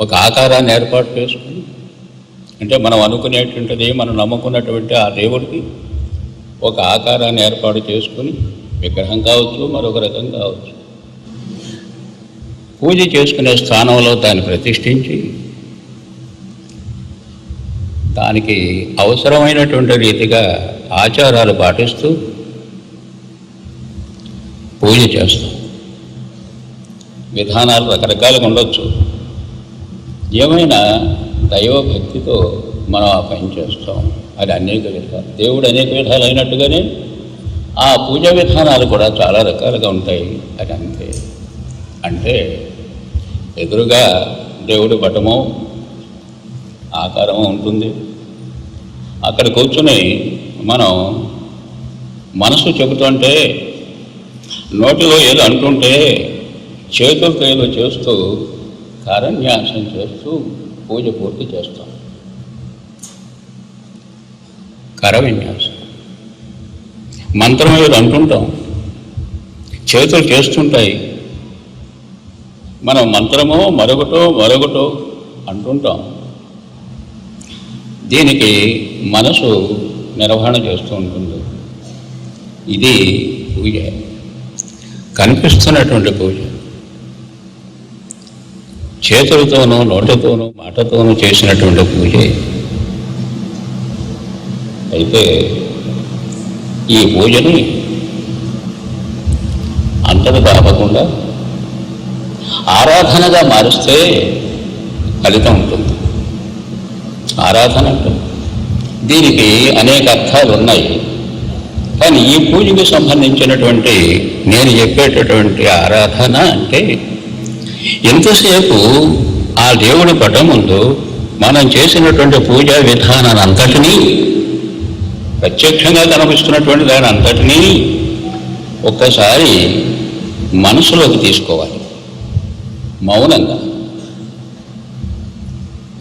ఒక ఆకారాన్ని ఏర్పాటు చేసుకుని, అంటే మనం అనుకునేటువంటిది, మనం నమ్ముకున్నటువంటి ఆ దేవుడికి ఒక ఆకారాన్ని ఏర్పాటు చేసుకుని, విగ్రహం కావచ్చు, మరొక రకం కావచ్చు, పూజ చేసుకునే స్థానంలో దాన్ని ప్రతిష్ఠించి దానికి అవసరమైనటువంటి రీతిగా ఆచారాలు పాటిస్తూ పూజ చేస్తాం. విధానాలు రకరకాలుగా ఉండొచ్చు. ఏమైనా దైవభక్తితో మనం ఆ పని చేస్తాం. అది అనేక విధాలు, దేవుడు అనేక విధాలు అయినట్టుగానే ఆ పూజా విధానాలు కూడా చాలా రకాలుగా ఉంటాయి. అది అంతే. అంటే ఎదురుగా దేవుడి పటమో ఆకారమో ఉంటుంది. అక్కడ కూర్చుని మనం మనసు చెబుతుంటే, నోటిలో ఏదో అంటుంటే, చేతులతో ఏదో చేస్తూ కరన్యాసం చేస్తూ పూజ పూర్తి చేస్తాం. కరవిన్యాసం. మంత్రం ఏదో అంటుంటాం, చేతులు చేస్తుంటాయి. మనం మంత్రమో మరొకటో అంటుంటాం. దీనికి మనసు నిర్వహణ చేస్తూ ఉంటుంది. ఇది పూజ, కనిపిస్తున్నటువంటి పూజ. చేతులతోనూ నోటితోనూ మాటతోనూ చేసినటువంటి పూజ. అయితే ఈ పూజని అంతటి కాకుండా ఆరాధనగా మారిస్తే ఫలితం ఉంటుంది. ఆరాధన ఉంటుంది. దీనికి అనేక అర్థాలు ఉన్నాయి. కానీ ఈ పూజకు సంబంధించినటువంటి నేను చెప్పేటటువంటి ఆరాధన అంటే, ఎంతసేపు ఆ దేవుడి పటం ముందు మనం చేసినటువంటి పూజా విధానాన్ని అంతటినీ, ప్రత్యక్షంగా కనిపిస్తున్నటువంటి దాని అంతటినీ ఒక్కసారి మనసులోకి తీసుకోవాలి, మౌనంగా.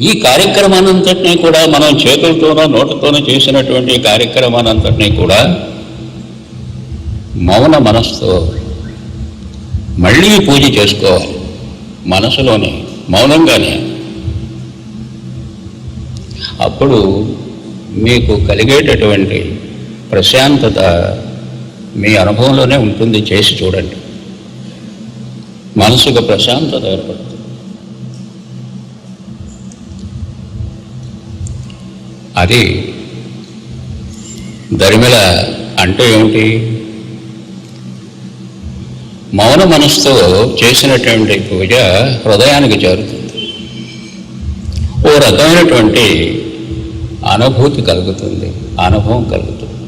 ఈ కార్యక్రమానంతటినీ కూడా మనం చేతులతోనో నోటితోనో చేసినటువంటి కార్యక్రమానంతటినీ కూడా మౌన మనసుతో మళ్ళీ పూజ చేసుకోవాలి. మనసులోనే, మౌనంగానే. అప్పుడు మీకు కలిగేటటువంటి ప్రశాంతత మీ అనుభవంలోనే ఉంటుంది. చేసి చూడండి. మనసుకు ప్రశాంతత ఏర్పడుతుంది. అది దరిమిల అంటే ఏమిటి? మౌన మనసుతో చేసినటువంటి పూజ హృదయానికి చేరుతుంది. ఓ రకమైనటువంటి అనుభూతి కలుగుతుంది, అనుభవం కలుగుతుంది.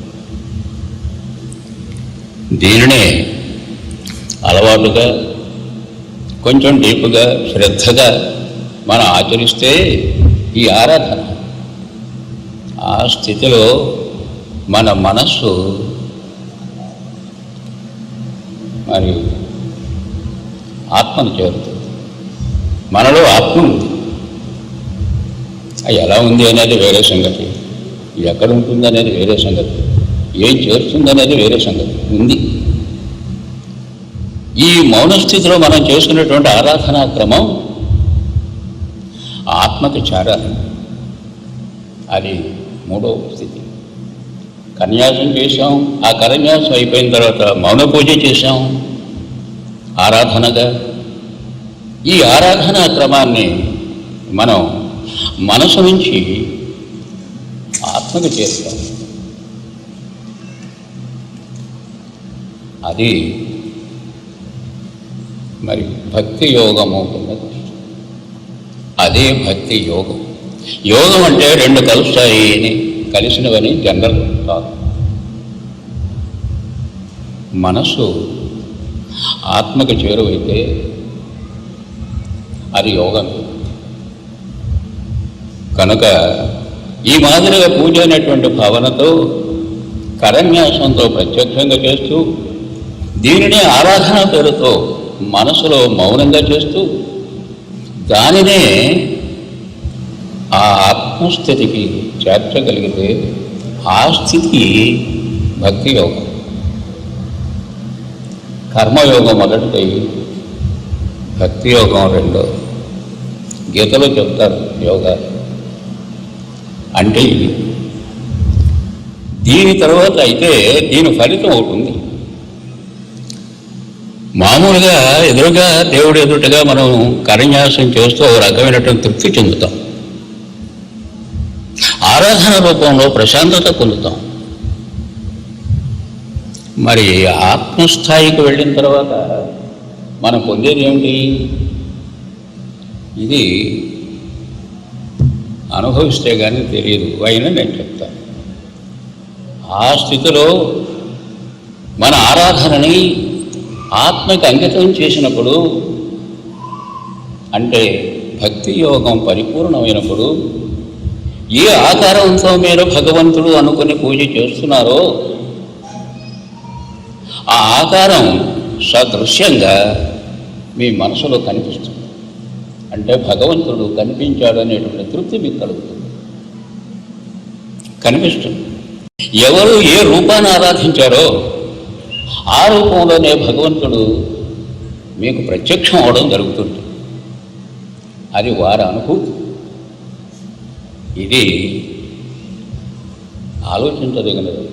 దీనినే అలవాటుగా, కొంచెం డీప్గా, శ్రద్ధగా మనం ఆచరిస్తే ఈ ఆరాధన, ఆ స్థితిలో మన మనస్సు మరి ఆత్మను చేరుతుంది. మనలో ఆత్మ ఉంది. అది ఎలా ఉంది అనేది వేరే సంగతి, ఎక్కడ ఉంటుంది అనేది వేరే సంగతి, ఏం చేస్తుంది అనేది వేరే సంగతి. ఉంది. ఈ మౌన స్థితిలో మనం చేసుకునేటువంటి ఆరాధనా క్రమం ఆత్మకి చేరాలి. అది మూడవ స్థితి. కన్యాసం చేశాం. ఆ కరన్యాసం అయిపోయిన తర్వాత మౌన పూజ చేశాం ఆరాధనగా. ఈ ఆరాధనా క్రమాన్ని మనం మనసు నుంచి ఆత్మకు చేస్తాం. అది మరి భక్తి యోగము. అదే భక్తి యోగం. యోగం అంటే రెండు కలుస్తాయి అని, కలిసినవని జనరల్ కాదు. మనసు ఆత్మకు చేరువైతే అది యోగం. కనుక ఈ మాదిరిగా పూజ అనేటువంటి భావనతో, కరన్యాసంతో ప్రత్యక్షంగా చేస్తూ, దీనినే ఆరాధన పేరుతో మనసులో మౌనంగా చేస్తూ, దానినే ఆ ఆత్మస్థితికి చేర్చగలిగితే ఆ స్థితి భక్తి యోగం. కర్మయోగం మొదటిది, భక్తి యోగం రెండో. గీతలో చెప్తారు యోగా అంటే ఇది. దీని తర్వాత అయితే దీని ఫలితం ఒకటి ఉంది. మామూలుగా ఎదురుగా దేవుడు ఎదురుగా మనం కరన్యాసం చేస్తూ ఒక రకమైనటువంటి తృప్తి చెందుతాం, ఆరాధన రూపంలో ప్రశాంతత పొందుతాం. మరి ఆత్మస్థాయికి వెళ్ళిన తర్వాత మనం పొందేది ఏమిటి? ఇది అనుభవిస్తే కానీ తెలియదు అయినా నేను చెప్తాను. ఆ స్థితిలో మన ఆరాధనని ఆత్మకి అంకితం చేసినప్పుడు, అంటే భక్తి యోగం పరిపూర్ణమైనప్పుడు, ఏ ఆకారంతో మీరు భగవంతుడు అనుకుని పూజ చేస్తున్నారో ఆ ఆకారం సదృశ్యంగా మీ మనసులో కనిపిస్తుంది. అంటే భగవంతుడు కనిపించాడు అనేటువంటి తృప్తి మీకు కలుగుతుంది, కనిపిస్తుంది. ఎవరు ఏ రూపాన్ని ఆరాధించారో ఆ రూపంలోనే భగవంతుడు మీకు ప్రత్యక్షం అవడం జరుగుతుంది. అది వారి అనుభూతి. ఇది ఆలోచించదగినది.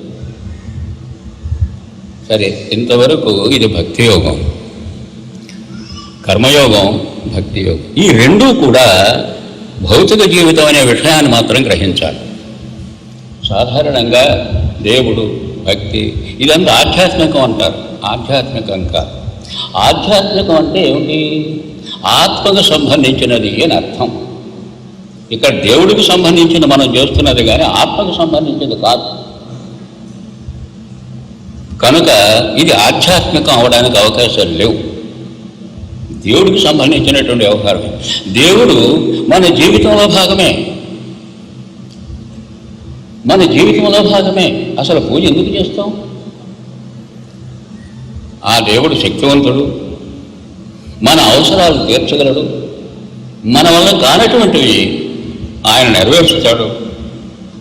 సరే, ఇంతవరకు ఇది భక్తి యోగం, కర్మయోగం, భక్తి యోగం. ఈ రెండూ కూడా భౌతిక జీవితం అనే విషయాన్ని మాత్రం గ్రహించాలి. సాధారణంగా దేవుడు, భక్తి ఇదంతా ఆధ్యాత్మికం అంటారు. ఆధ్యాత్మికం కాదు. ఆధ్యాత్మికం అంటే ఏమిటి? ఆత్మకు సంబంధించినది అని అర్థం. ఇక్కడ దేవుడికి సంబంధించింది మనం చేస్తున్నది కానీ ఆత్మకు సంబంధించింది కాదు. కనుక ఇది ఆధ్యాత్మికం అవడానికి అవకాశాలు లేవు. దేవుడికి సంబంధించినటువంటి వ్యవహారం. దేవుడు మన జీవితంలో భాగమే, మన జీవితంలో భాగమే. అసలు పూజ ఎందుకు చేస్తాం? ఆ దేవుడు శక్తివంతుడు, మన అవసరాలు తీర్చగలడు, మన వల్ల కానటువంటివి ఆయన నెరవేరుస్తాడు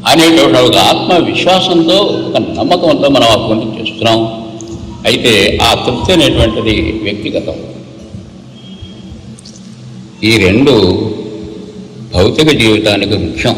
అనేటువంటి ఒక ఆత్మవిశ్వాసంతో, ఒక నమ్మకంతో మనం ఆ పూజ చేస్తున్నాం. అయితే ఆ తృప్తి అనేటువంటిది వ్యక్తిగతం. ఈ రెండు భౌతిక జీవితానికి ముఖ్యం.